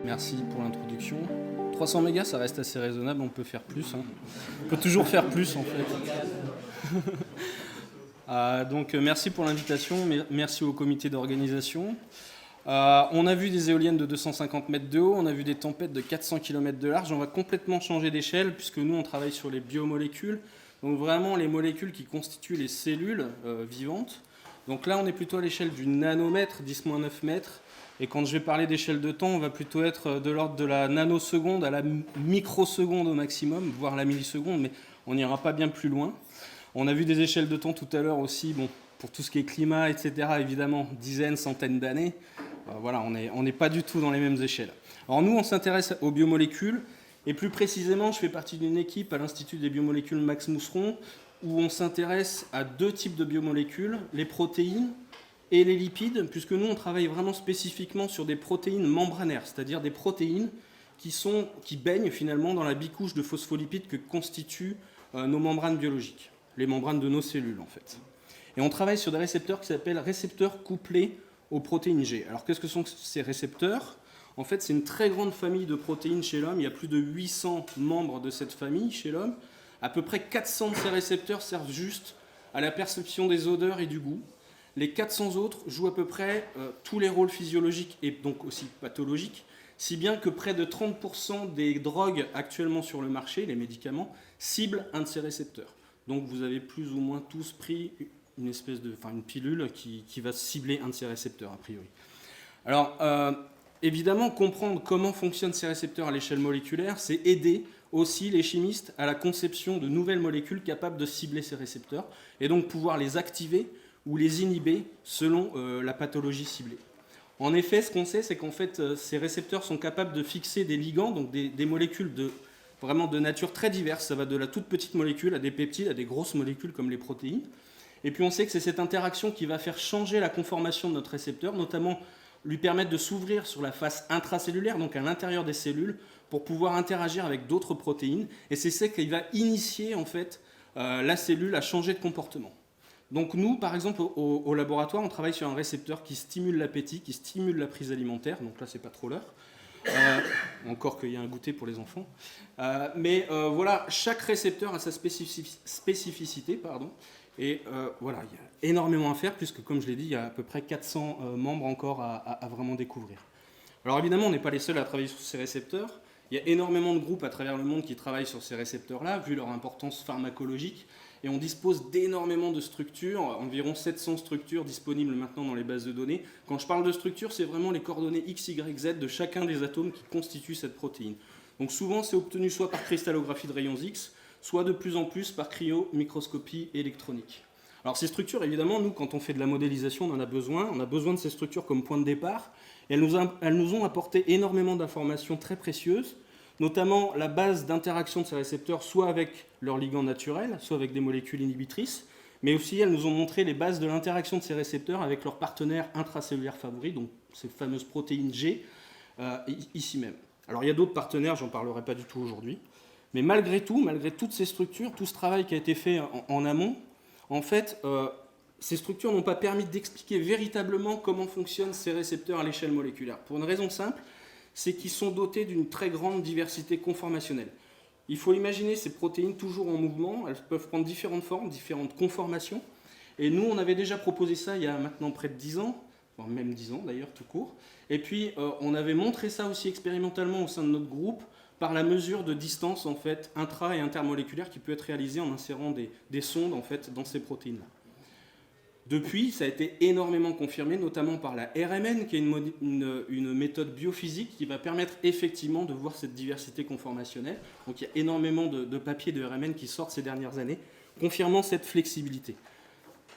Merci pour l'introduction. 300 mégas, ça reste assez raisonnable, on peut faire plus. On peut toujours faire plus en fait. Merci pour l'invitation, merci au comité d'organisation. On a vu des éoliennes de 250 mètres de haut, on a vu des tempêtes de 400 km de large. On va complètement changer d'échelle puisque nous on travaille sur les biomolécules, donc vraiment les molécules qui constituent les cellules vivantes. Donc là on est plutôt à l'échelle du nanomètre, 10-9 mètres. Et quand je vais parler d'échelle de temps, on va plutôt être de l'ordre de la nanoseconde à la microseconde au maximum, voire la milliseconde, mais on n'ira pas bien plus loin. On a vu des échelles de temps tout à l'heure aussi, bon, pour tout ce qui est climat, etc., évidemment, dizaines, centaines d'années. Voilà, on n'est pas du tout dans les mêmes échelles. Alors nous, on s'intéresse aux biomolécules, et plus précisément, je fais partie d'une équipe à l'Institut des biomolécules Max Mousseron, où on s'intéresse à deux types de biomolécules, les protéines et les lipides, puisque nous, on travaille vraiment spécifiquement sur des protéines membranaires, c'est-à-dire des protéines qui baignent finalement dans la bicouche de phospholipides que constituent nos membranes biologiques, les membranes de nos cellules en fait. Et on travaille sur des récepteurs qui s'appellent récepteurs couplés aux protéines G. Alors qu'est-ce que sont ces récepteurs ? En fait, c'est une très grande famille de protéines chez l'homme. Il y a plus de 800 membres de cette famille chez l'homme. À peu près 400 de ces récepteurs servent juste à la perception des odeurs et du goût. Les 400 autres jouent à peu près tous les rôles physiologiques et donc aussi pathologiques, si bien que près de 30% des drogues actuellement sur le marché, les médicaments, ciblent un de ces récepteurs. Donc vous avez plus ou moins tous pris une pilule qui va cibler un de ces récepteurs a priori. Alors évidemment, comprendre comment fonctionnent ces récepteurs à l'échelle moléculaire, c'est aider aussi les chimistes à la conception de nouvelles molécules capables de cibler ces récepteurs et donc pouvoir les activer ou les inhiber selon la pathologie ciblée. En effet, ce qu'on sait, c'est qu'en fait, ces récepteurs sont capables de fixer des ligands, donc des molécules vraiment de nature très diverse. Ça va de la toute petite molécule à des peptides, à des grosses molécules comme les protéines. Et puis on sait que c'est cette interaction qui va faire changer la conformation de notre récepteur, notamment lui permettre de s'ouvrir sur la face intracellulaire, donc à l'intérieur des cellules, pour pouvoir interagir avec d'autres protéines. Et c'est ça qui va initier en fait la cellule à changer de comportement. Donc nous, par exemple, au laboratoire, on travaille sur un récepteur qui stimule l'appétit, qui stimule la prise alimentaire. Donc là, c'est pas trop l'heure. Encore qu'il y a un goûter pour les enfants. Voilà, chaque récepteur a sa spécificité. Et voilà, il y a énormément à faire, puisque comme je l'ai dit, il y a à peu près 400 membres encore à vraiment découvrir. Alors évidemment, on n'est pas les seuls à travailler sur ces récepteurs. Il y a énormément de groupes à travers le monde qui travaillent sur ces récepteurs-là, vu leur importance pharmacologique. Et on dispose d'énormément de structures, environ 700 structures disponibles maintenant dans les bases de données. Quand je parle de structures, c'est vraiment les coordonnées X, Y, Z de chacun des atomes qui constituent cette protéine. Donc souvent, c'est obtenu soit par cristallographie de rayons X, soit de plus en plus par cryomicroscopie électronique. Alors ces structures, évidemment, nous, quand on fait de la modélisation, on en a besoin. On a besoin de ces structures comme point de départ. Et elles nous ont apporté énormément d'informations très précieuses, notamment la base d'interaction de ces récepteurs, soit avec leur ligand naturel, soit avec des molécules inhibitrices, mais aussi elles nous ont montré les bases de l'interaction de ces récepteurs avec leurs partenaires intracellulaires favoris, donc ces fameuses protéines G, ici même. Alors il y a d'autres partenaires, j'en parlerai pas du tout aujourd'hui, mais malgré tout, malgré toutes ces structures, tout ce travail qui a été fait en amont, en fait, ces structures n'ont pas permis d'expliquer véritablement comment fonctionnent ces récepteurs à l'échelle moléculaire. Pour une raison simple, c'est qu'ils sont dotés d'une très grande diversité conformationnelle. Il faut imaginer ces protéines toujours en mouvement, elles peuvent prendre différentes formes, différentes conformations. Et nous, on avait déjà proposé ça il y a maintenant près de 10 ans, enfin même 10 ans d'ailleurs, tout court. Et puis, on avait montré ça aussi expérimentalement au sein de notre groupe par la mesure de distance en fait, intra- et intermoléculaire qui peut être réalisée en insérant des sondes en fait, dans ces protéines-là. Depuis, ça a été énormément confirmé, notamment par la RMN, qui est une méthode biophysique qui va permettre effectivement de voir cette diversité conformationnelle. Donc il y a énormément de papiers de RMN qui sortent ces dernières années, confirmant cette flexibilité.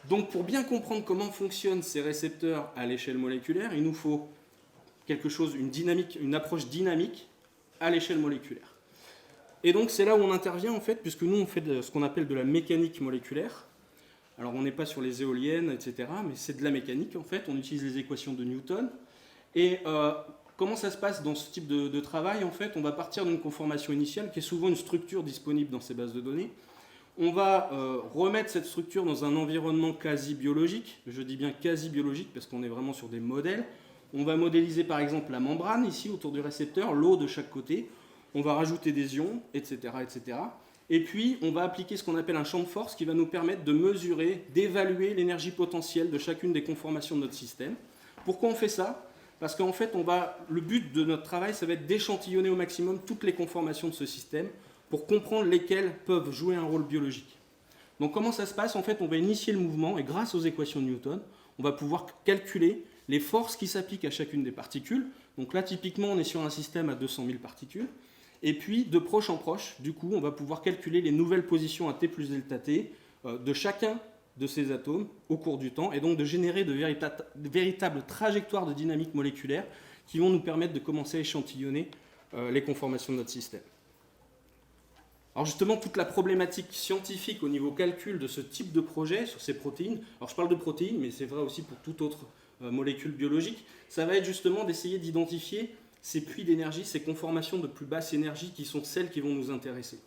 Donc pour bien comprendre comment fonctionnent ces récepteurs à l'échelle moléculaire, il nous faut quelque chose, une approche dynamique à l'échelle moléculaire. Et donc c'est là où on intervient en fait, puisque nous on fait ce qu'on appelle de la mécanique moléculaire. Alors on n'est pas sur les éoliennes, etc., mais c'est de la mécanique en fait, on utilise les équations de Newton. Et comment ça se passe dans ce type de travail? En fait, on va partir d'une conformation initiale qui est souvent une structure disponible dans ces bases de données. On va remettre cette structure dans un environnement quasi biologique, je dis bien quasi biologique parce qu'on est vraiment sur des modèles. On va modéliser par exemple la membrane ici autour du récepteur, l'eau de chaque côté. On va rajouter des ions, etc., etc. Et puis, on va appliquer ce qu'on appelle un champ de force qui va nous permettre de mesurer, d'évaluer l'énergie potentielle de chacune des conformations de notre système. Pourquoi on fait ça? Parce qu'en fait, le but de notre travail, ça va être d'échantillonner au maximum toutes les conformations de ce système pour comprendre lesquelles peuvent jouer un rôle biologique. Donc comment ça se passe? En fait, on va initier le mouvement et grâce aux équations de Newton, on va pouvoir calculer les forces qui s'appliquent à chacune des particules. Donc là, typiquement, on est sur un système à 200 000 particules. Et puis, de proche en proche, du coup, on va pouvoir calculer les nouvelles positions à t plus delta t de chacun de ces atomes au cours du temps, et donc de générer de véritables trajectoires de dynamique moléculaire qui vont nous permettre de commencer à échantillonner les conformations de notre système. Alors justement, toute la problématique scientifique au niveau calcul de ce type de projet sur ces protéines, alors je parle de protéines, mais c'est vrai aussi pour toute autre molécule biologique, ça va être justement d'essayer d'identifier ces puits d'énergie, ces conformations de plus basse énergie qui sont celles qui vont nous intéresser.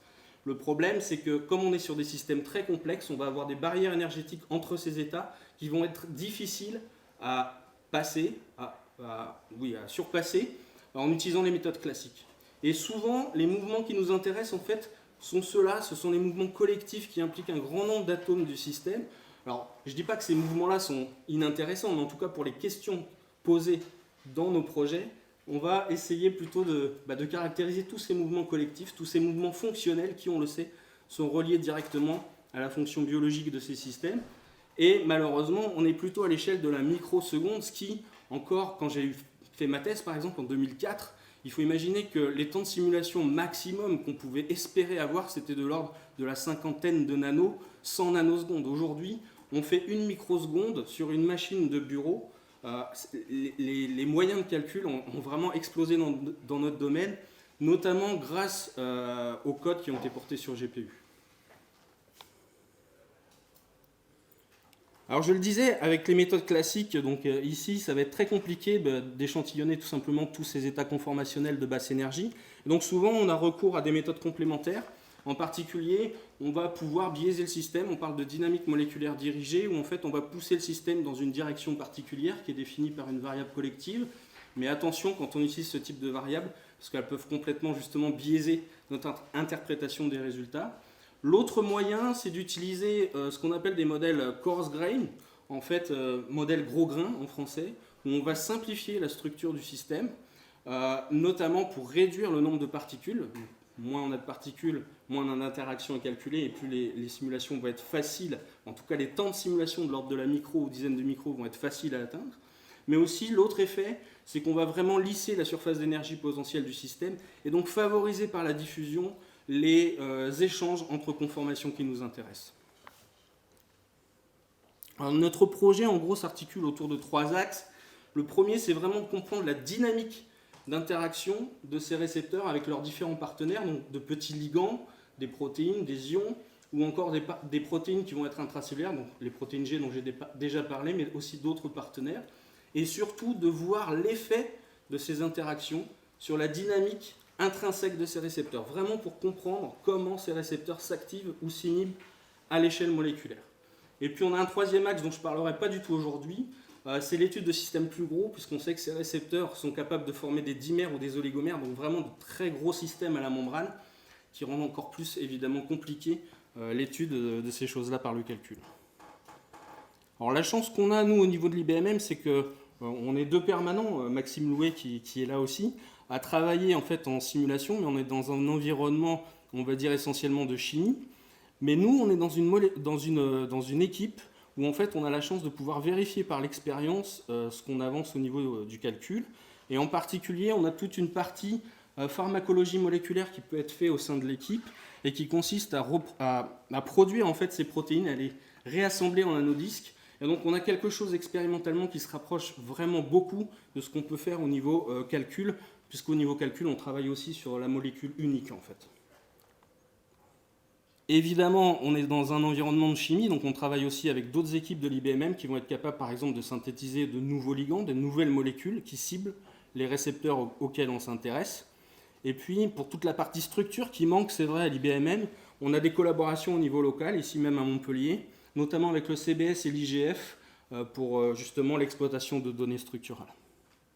Le problème, c'est que comme on est sur des systèmes très complexes, on va avoir des barrières énergétiques entre ces états qui vont être difficiles à passer, à surpasser en utilisant les méthodes classiques. Et souvent, les mouvements qui nous intéressent, en fait, sont ceux-là, ce sont les mouvements collectifs qui impliquent un grand nombre d'atomes du système. Alors, je ne dis pas que ces mouvements-là sont inintéressants, mais en tout cas, pour les questions posées dans nos projets, on va essayer plutôt de caractériser tous ces mouvements collectifs, tous ces mouvements fonctionnels qui, on le sait, sont reliés directement à la fonction biologique de ces systèmes. Et malheureusement, on est plutôt à l'échelle de la microseconde, ce qui, encore, quand j'ai fait ma thèse, par exemple, en 2004, il faut imaginer que les temps de simulation maximum qu'on pouvait espérer avoir, c'était de l'ordre de la cinquantaine de nanos, 100 nanosecondes. Aujourd'hui, on fait une microseconde sur une machine de bureau. Les moyens de calcul ont vraiment explosé dans notre domaine, notamment grâce aux codes qui ont été portés sur GPU. Alors je le disais, avec les méthodes classiques, donc ici ça va être très compliqué d'échantillonner tout simplement tous ces états conformationnels de basse énergie. Donc souvent on a recours à des méthodes complémentaires. En particulier, on va pouvoir biaiser le système. On parle de dynamique moléculaire dirigée, où en fait on va pousser le système dans une direction particulière qui est définie par une variable collective. Mais attention quand on utilise ce type de variables, parce qu'elles peuvent complètement justement biaiser notre interprétation des résultats. L'autre moyen, c'est d'utiliser ce qu'on appelle des modèles coarse grain, en fait modèle gros grain en français, où on va simplifier la structure du système, notamment pour réduire le nombre de particules. Moins on a de particules, moins on a d'interactions à calculer, et plus les simulations vont être faciles. En tout cas, les temps de simulation de l'ordre de la micro ou dizaines de micros vont être faciles à atteindre. Mais aussi, l'autre effet, c'est qu'on va vraiment lisser la surface d'énergie potentielle du système, et donc favoriser par la diffusion les échanges entre conformations qui nous intéressent. Alors, notre projet, en gros, s'articule autour de 3 axes. Le premier, c'est vraiment de comprendre la dynamique d'interaction de ces récepteurs avec leurs différents partenaires, donc de petits ligands, des protéines, des ions, ou encore des protéines qui vont être intracellulaires, donc les protéines G dont j'ai déjà parlé, mais aussi d'autres partenaires, et surtout de voir l'effet de ces interactions sur la dynamique intrinsèque de ces récepteurs, vraiment pour comprendre comment ces récepteurs s'activent ou s'inhibent à l'échelle moléculaire. Et puis on a un troisième axe dont je ne parlerai pas du tout aujourd'hui, c'est l'étude de systèmes plus gros, puisqu'on sait que ces récepteurs sont capables de former des dimères ou des oligomères, donc vraiment de très gros systèmes à la membrane, qui rendent encore plus évidemment compliqué l'étude de ces choses-là par le calcul. Alors la chance qu'on a, nous, au niveau de l'IBMM, c'est qu'on est 2 permanents, Maxime Louet qui est là aussi, à travailler en fait en simulation, mais on est dans un environnement, on va dire essentiellement de chimie. Mais nous, on est dans une équipe où en fait on a la chance de pouvoir vérifier par l'expérience ce qu'on avance au niveau du calcul. Et en particulier, on a toute une partie pharmacologie moléculaire qui peut être faite au sein de l'équipe et qui consiste à produire en fait ces protéines, à les réassembler en nanodisques. Et donc on a quelque chose expérimentalement qui se rapproche vraiment beaucoup de ce qu'on peut faire au niveau calcul, puisqu'au niveau calcul, on travaille aussi sur la molécule unique en fait. Évidemment, on est dans un environnement de chimie, donc on travaille aussi avec d'autres équipes de l'IBMM qui vont être capables, par exemple, de synthétiser de nouveaux ligands, de nouvelles molécules qui ciblent les récepteurs auxquels on s'intéresse. Et puis, pour toute la partie structure qui manque, c'est vrai, à l'IBMM, on a des collaborations au niveau local, ici même à Montpellier, notamment avec le CBS et l'IGF, pour justement l'exploitation de données structurales.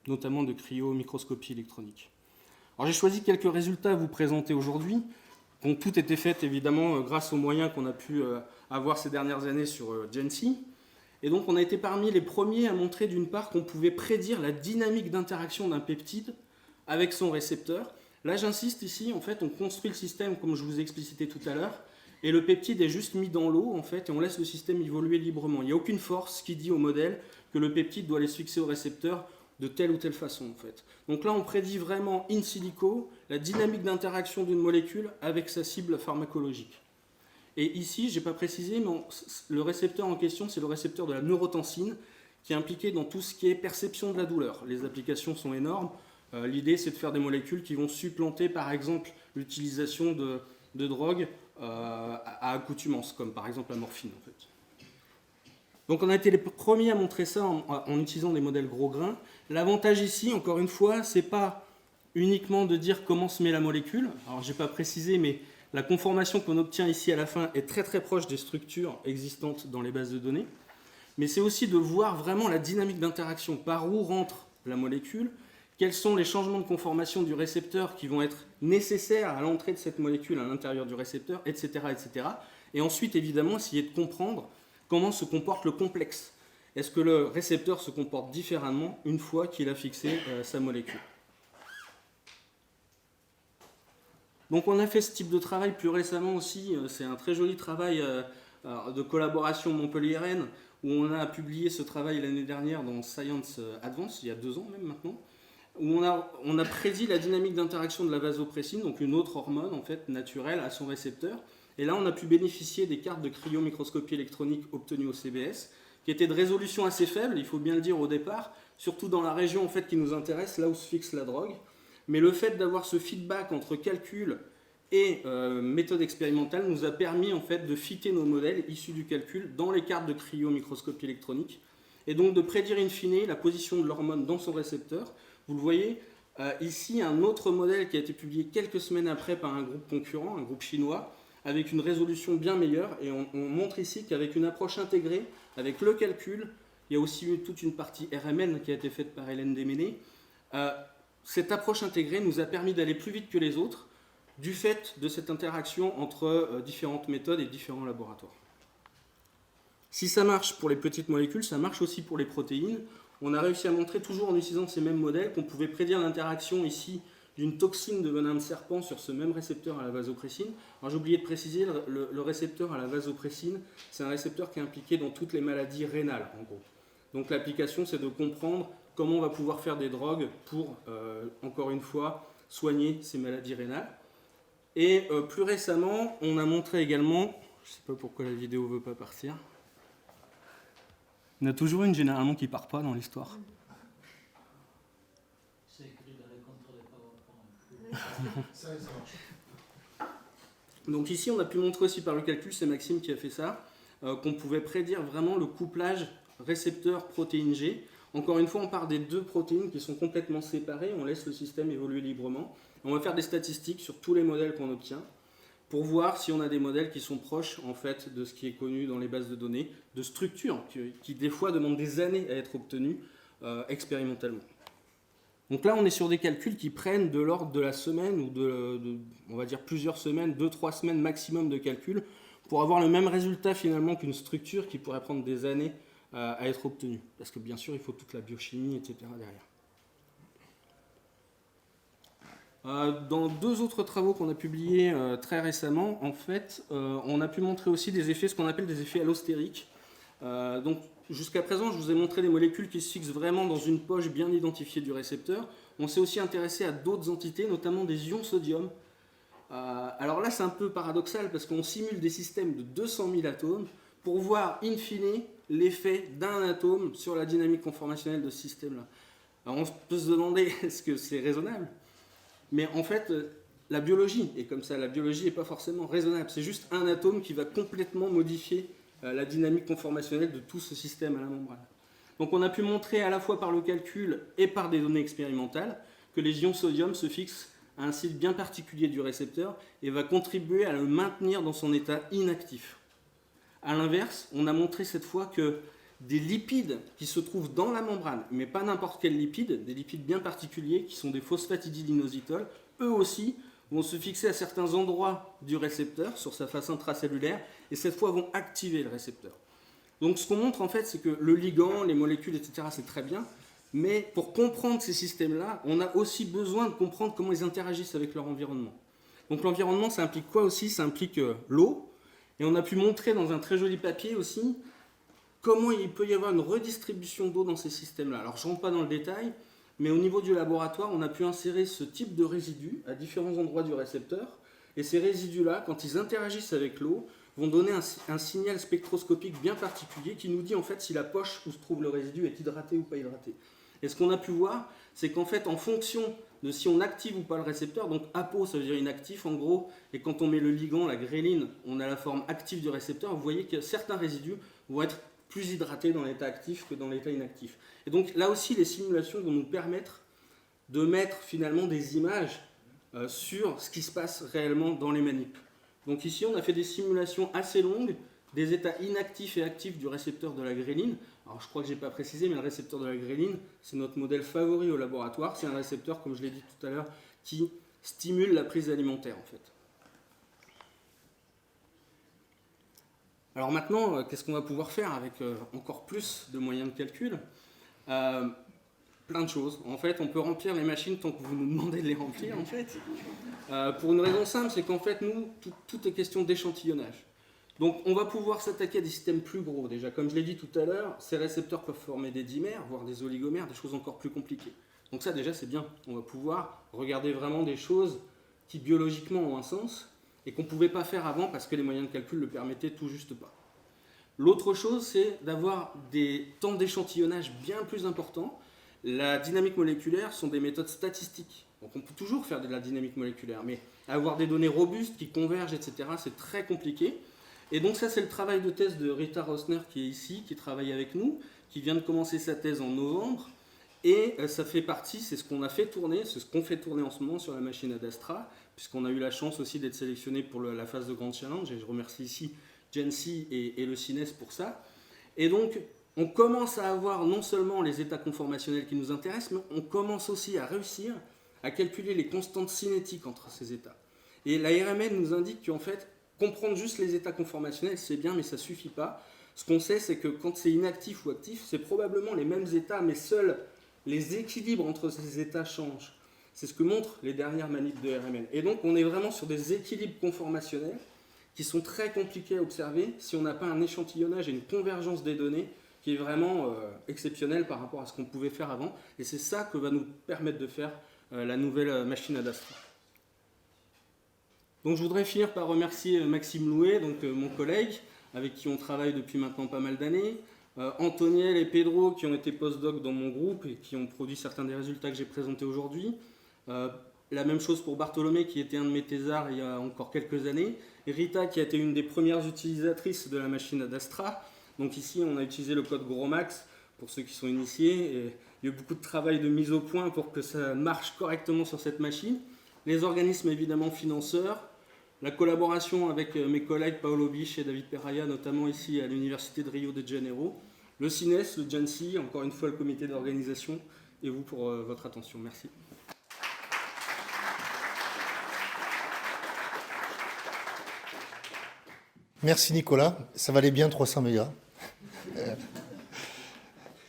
notamment de cryomicroscopie électronique. Alors j'ai choisi quelques résultats à vous présenter aujourd'hui, qui ont toutes été faits évidemment grâce aux moyens qu'on a pu avoir ces dernières années sur GENSI. Et donc on a été parmi les premiers à montrer d'une part qu'on pouvait prédire la dynamique d'interaction d'un peptide avec son récepteur. Là j'insiste ici, en fait on construit le système comme je vous ai explicité tout à l'heure, et le peptide est juste mis dans l'eau en fait, et on laisse le système évoluer librement. Il n'y a aucune force qui dit au modèle que le peptide doit aller se fixer au récepteur de telle ou telle façon en fait. Donc là on prédit vraiment in silico la dynamique d'interaction d'une molécule avec sa cible pharmacologique. Et ici, je n'ai pas précisé, mais le récepteur en question, c'est le récepteur de la neurotensine, qui est impliqué dans tout ce qui est perception de la douleur. Les applications sont énormes. L'idée, c'est de faire des molécules qui vont supplanter, par exemple, l'utilisation de drogues à accoutumance, comme par exemple la morphine. En fait. Donc on a été les premiers à montrer ça en utilisant des modèles gros grains. L'avantage ici, encore une fois, c'est pas uniquement de dire comment se met la molécule. Alors je n'ai pas précisé, mais la conformation qu'on obtient ici à la fin est très très proche des structures existantes dans les bases de données. Mais c'est aussi de voir vraiment la dynamique d'interaction, par où rentre la molécule, quels sont les changements de conformation du récepteur qui vont être nécessaires à l'entrée de cette molécule à l'intérieur du récepteur, etc., etc. Et ensuite, évidemment, essayer de comprendre comment se comporte le complexe. Est-ce que le récepteur se comporte différemment une fois qu'il a fixé sa molécule? Donc on a fait ce type de travail plus récemment aussi, c'est un très joli travail de collaboration montpelliéraine où on a publié ce travail l'année dernière dans Science Advance, il y a 2 ans même maintenant, où on a prédit la dynamique d'interaction de la vasopressine, donc une autre hormone en fait naturelle à son récepteur. Et là on a pu bénéficier des cartes de cryomicroscopie électronique obtenues au CBS, qui étaient de résolution assez faible, il faut bien le dire au départ, surtout dans la région en fait, qui nous intéresse, là où se fixe la drogue. Mais le fait d'avoir ce feedback entre calcul et méthode expérimentale nous a permis en fait de fitter nos modèles issus du calcul dans les cartes de cryomicroscopie électronique et donc de prédire in fine la position de l'hormone dans son récepteur. Vous le voyez, ici un autre modèle qui a été publié quelques semaines après par un groupe concurrent, un groupe chinois, avec une résolution bien meilleure. Et on montre ici qu'avec une approche intégrée, avec le calcul, il y a aussi toute une partie RMN qui a été faite par Hélène Desménés. Cette approche intégrée nous a permis d'aller plus vite que les autres du fait de cette interaction entre différentes méthodes et différents laboratoires. Si ça marche pour les petites molécules, ça marche aussi pour les protéines. On a réussi à montrer, toujours en utilisant ces mêmes modèles, qu'on pouvait prédire l'interaction ici d'une toxine de venin de serpent sur ce même récepteur à la vasopressine. Alors j'ai oublié de préciser, le récepteur à la vasopressine, c'est un récepteur qui est impliqué dans toutes les maladies rénales en gros. Donc l'application, c'est de comprendre comment on va pouvoir faire des drogues pour, encore une fois, soigner ces maladies rénales. Et plus récemment, on a montré également, je ne sais pas pourquoi la vidéo ne veut pas partir, il y en a toujours une généralement qui ne part pas dans l'histoire. C'est écrit dans les contrôles de PowerPoint. Ça marche. Donc ici, on a pu montrer aussi par le calcul, c'est Maxime qui a fait ça, qu'on pouvait prédire vraiment le couplage récepteur-protéine G. Encore une fois, on part des 2 protéines qui sont complètement séparées, on laisse le système évoluer librement. On va faire des statistiques sur tous les modèles qu'on obtient pour voir si on a des modèles qui sont proches en fait, de ce qui est connu dans les bases de données, de structures qui des fois demandent des années à être obtenues expérimentalement. Donc là, on est sur des calculs qui prennent de l'ordre de la semaine ou on va dire plusieurs semaines, 2-3 semaines maximum de calcul pour avoir le même résultat finalement qu'une structure qui pourrait prendre des années à être obtenue. Parce que bien sûr, il faut toute la biochimie, etc. derrière. Dans 2 autres travaux qu'on a publiés très récemment, en fait, on a pu montrer aussi des effets, ce qu'on appelle des effets allostériques. Donc, jusqu'à présent, je vous ai montré des molécules qui se fixent vraiment dans une poche bien identifiée du récepteur. On s'est aussi intéressé à d'autres entités, notamment des ions sodium. Alors là, c'est un peu paradoxal parce qu'on simule des systèmes de 200 000 atomes pour voir, in fine, l'effet d'un atome sur la dynamique conformationnelle de ce système-là. Alors, on peut se demander, est-ce que c'est raisonnable ? Mais en fait, la biologie est comme ça. La biologie n'est pas forcément raisonnable. C'est juste un atome qui va complètement modifier la dynamique conformationnelle de tout ce système à la membrane. Donc on a pu montrer à la fois par le calcul et par des données expérimentales que les ions sodium se fixent à un site bien particulier du récepteur et va contribuer à le maintenir dans son état inactif. A l'inverse, on a montré cette fois que des lipides qui se trouvent dans la membrane, mais pas n'importe quel lipide, des lipides bien particuliers qui sont des phosphatidylinositols, eux aussi vont se fixer à certains endroits du récepteur sur sa face intracellulaire et cette fois vont activer le récepteur. Donc ce qu'on montre en fait, c'est que le ligand, les molécules, etc., c'est très bien, mais pour comprendre ces systèmes-là, on a aussi besoin de comprendre comment ils interagissent avec leur environnement. Donc l'environnement, ça implique quoi aussi? Ça implique l'eau, et on a pu montrer dans un très joli papier aussi comment il peut y avoir une redistribution d'eau dans ces systèmes-là. Alors je ne rentre pas dans le détail, mais au niveau du laboratoire, on a pu insérer ce type de résidus à différents endroits du récepteur, et ces résidus-là, quand ils interagissent avec l'eau, vont donner un signal spectroscopique bien particulier qui nous dit en fait si la poche où se trouve le résidu est hydratée ou pas hydratée. Et ce qu'on a pu voir, c'est qu'en fait, en fonction de si on active ou pas le récepteur, donc apo, ça veut dire inactif en gros, et quand on met le ligand, la gréline, on a la forme active du récepteur, vous voyez que certains résidus vont être plus hydratés dans l'état actif que dans l'état inactif. Et donc là aussi, les simulations vont nous permettre de mettre finalement des images sur ce qui se passe réellement dans les manips. Donc ici, on a fait des simulations assez longues des états inactifs et actifs du récepteur de la gréline. Alors je crois que je n'ai pas précisé, mais le récepteur de la gréline, c'est notre modèle favori au laboratoire. C'est un récepteur, comme je l'ai dit tout à l'heure, qui stimule la prise alimentaire en fait. Alors maintenant, qu'est-ce qu'on va pouvoir faire avec encore plus de moyens de calcul? Plein de choses. En fait, on peut remplir les machines tant que vous nous demandez de les remplir, en fait. Pour une raison simple, c'est qu'en fait, nous, tout est question d'échantillonnage. Donc, on va pouvoir s'attaquer à des systèmes plus gros. Déjà, comme je l'ai dit tout à l'heure, ces récepteurs peuvent former des dimères, voire des oligomères, des choses encore plus compliquées. Donc ça, déjà, c'est bien. On va pouvoir regarder vraiment des choses qui, biologiquement, ont un sens et qu'on ne pouvait pas faire avant parce que les moyens de calcul ne le permettaient tout juste pas. L'autre chose, c'est d'avoir des temps d'échantillonnage bien plus importants. La dynamique moléculaire sont des méthodes statistiques. Donc on peut toujours faire de la dynamique moléculaire, mais avoir des données robustes qui convergent, etc., c'est très compliqué. Et donc ça, c'est le travail de thèse de Rita Rosner qui est ici, qui travaille avec nous, qui vient de commencer sa thèse en novembre. Et ça fait partie, c'est ce qu'on a fait tourner, c'est ce qu'on fait tourner en ce moment sur la machine Ad Astra, puisqu'on a eu la chance aussi d'être sélectionné pour la phase de Grand Challenge, et je remercie ici Jency et le CINES pour ça. Et donc, on commence à avoir non seulement les états conformationnels qui nous intéressent, mais on commence aussi à réussir à calculer les constantes cinétiques entre ces états. Et la RMN nous indique qu'en fait, comprendre juste les états conformationnels, c'est bien, mais ça ne suffit pas. Ce qu'on sait, c'est que quand c'est inactif ou actif, c'est probablement les mêmes états, mais seuls les équilibres entre ces états changent. C'est ce que montrent les dernières manips de RMN. Et donc, on est vraiment sur des équilibres conformationnels qui sont très compliqués à observer si on n'a pas un échantillonnage et une convergence des données qui est vraiment exceptionnel par rapport à ce qu'on pouvait faire avant. Et c'est ça que va nous permettre de faire la nouvelle machine Ad Astra. Donc je voudrais finir par remercier Maxime Louet, donc mon collègue, avec qui on travaille depuis maintenant pas mal d'années, Antoniel et Pedro qui ont été post-doc dans mon groupe et qui ont produit certains des résultats que j'ai présentés aujourd'hui. La même chose pour Bartholomé qui était un de mes thésards il y a encore quelques années. Et Rita qui a été une des premières utilisatrices de la machine Ad Astra. Donc ici on a utilisé le code GROMACS pour ceux qui sont initiés. Et il y a eu beaucoup de travail de mise au point pour que ça marche correctement sur cette machine. Les organismes évidemment financeurs. La collaboration avec mes collègues Paolo Biche et David Peraya, notamment ici à l'Université de Rio de Janeiro. Le CINES, le JANSI, encore une fois le comité d'organisation. Et vous pour votre attention. Merci. Merci Nicolas, ça valait bien 300 mégas.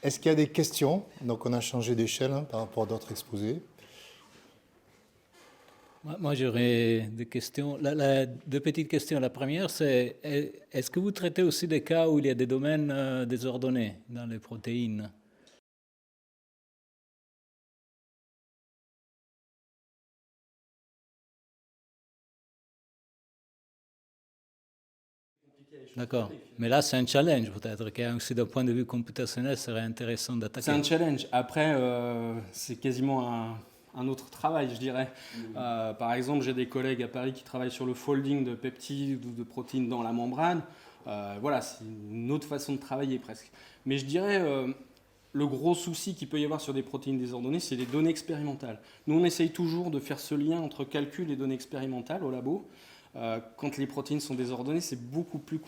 Est-ce qu'il y a des questions? Donc on a changé d'échelle par rapport à d'autres exposés. Moi j'aurais des questions. Deux petites questions. La première, c'est est-ce que vous traitez aussi des cas où il y a des domaines désordonnés dans les protéines? D'accord. Mais là, c'est un challenge peut-être, qui aussi d'un point de vue computationnel serait intéressant d'attaquer. C'est un challenge. Après, c'est quasiment un autre travail, je dirais. Par exemple, j'ai des collègues à Paris qui travaillent sur le folding de peptides ou de protéines dans la membrane. Voilà, c'est une autre façon de travailler presque. Mais je dirais, le gros souci qu'il peut y avoir sur des protéines désordonnées, c'est les données expérimentales. Nous, on essaye toujours de faire ce lien entre calcul et données expérimentales au labo. Quand les protéines sont désordonnées, c'est beaucoup plus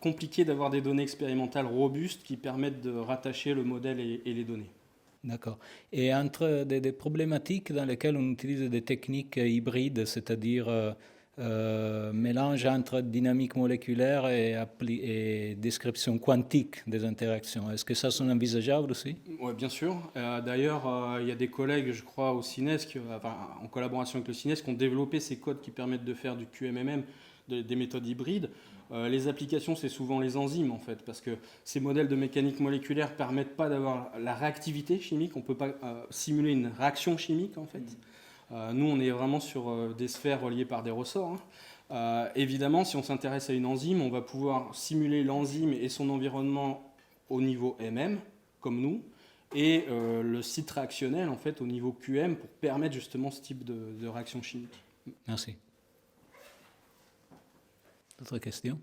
compliqué d'avoir des données expérimentales robustes qui permettent de rattacher le modèle et les données. D'accord. Et entre des problématiques dans lesquelles on utilise des techniques hybrides, c'est-à-dire mélange entre dynamique moléculaire et description quantique des interactions, est-ce que ça c'est envisageable aussi? Oui, bien sûr. D'ailleurs, il y a des collègues, je crois, au CINES, en collaboration avec le CINES, qui ont développé ces codes qui permettent de faire du QMMM, des méthodes hybrides. Les applications, c'est souvent les enzymes, en fait, parce que ces modèles de mécanique moléculaire ne permettent pas d'avoir la réactivité chimique. On ne peut pas simuler une réaction chimique, en fait. Nous, on est vraiment sur des sphères reliées par des ressorts. Évidemment, si on s'intéresse à une enzyme, on va pouvoir simuler l'enzyme et son environnement au niveau MM, comme nous, et le site réactionnel, en fait, au niveau QM, pour permettre justement ce type de réaction chimique. Merci. D'autres questions?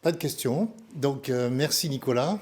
Pas de questions. Donc, merci Nicolas.